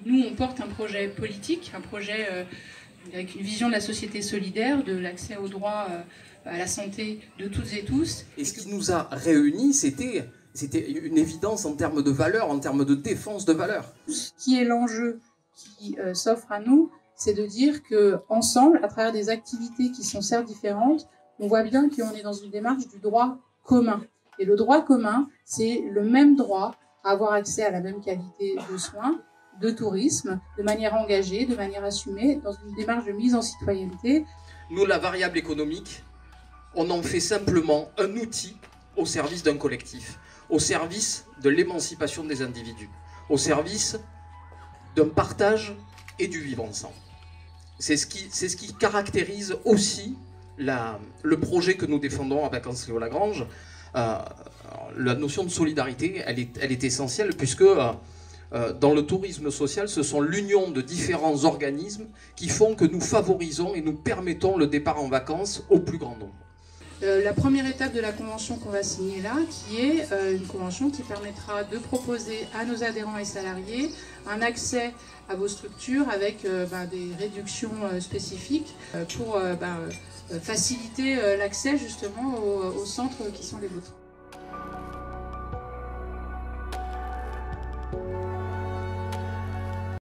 Nous, on porte un projet politique, un projet avec une vision de la société solidaire, de l'accès aux droits à la santé de toutes et tous. Et ce qui nous a réunis, c'était une évidence en termes de valeurs, en termes de défense de valeurs. Ce qui est l'enjeu qui s'offre à nous, c'est de dire qu'ensemble, à travers des activités qui sont certes différentes, on voit bien qu'on est dans une démarche du droit commun. Et le droit commun, c'est le même droit à avoir accès à la même qualité de soins, de tourisme, de manière engagée, de manière assumée, dans une démarche de mise en citoyenneté. Nous, la variable économique, on en fait simplement un outil au service d'un collectif, au service de l'émancipation des individus, au service d'un partage et du vivre ensemble. C'est ce qui caractérise aussi le projet que nous défendons à Vacances Léo Lagrange. La notion de solidarité, elle est essentielle puisque dans le tourisme social, ce sont l'union de différents organismes qui font que nous favorisons et nous permettons le départ en vacances au plus grand nombre. La première étape de la convention qu'on va signer là, qui est une convention qui permettra de proposer à nos adhérents et salariés un accès à vos structures avec des réductions spécifiques pour faciliter l'accès justement aux centres qui sont les vôtres.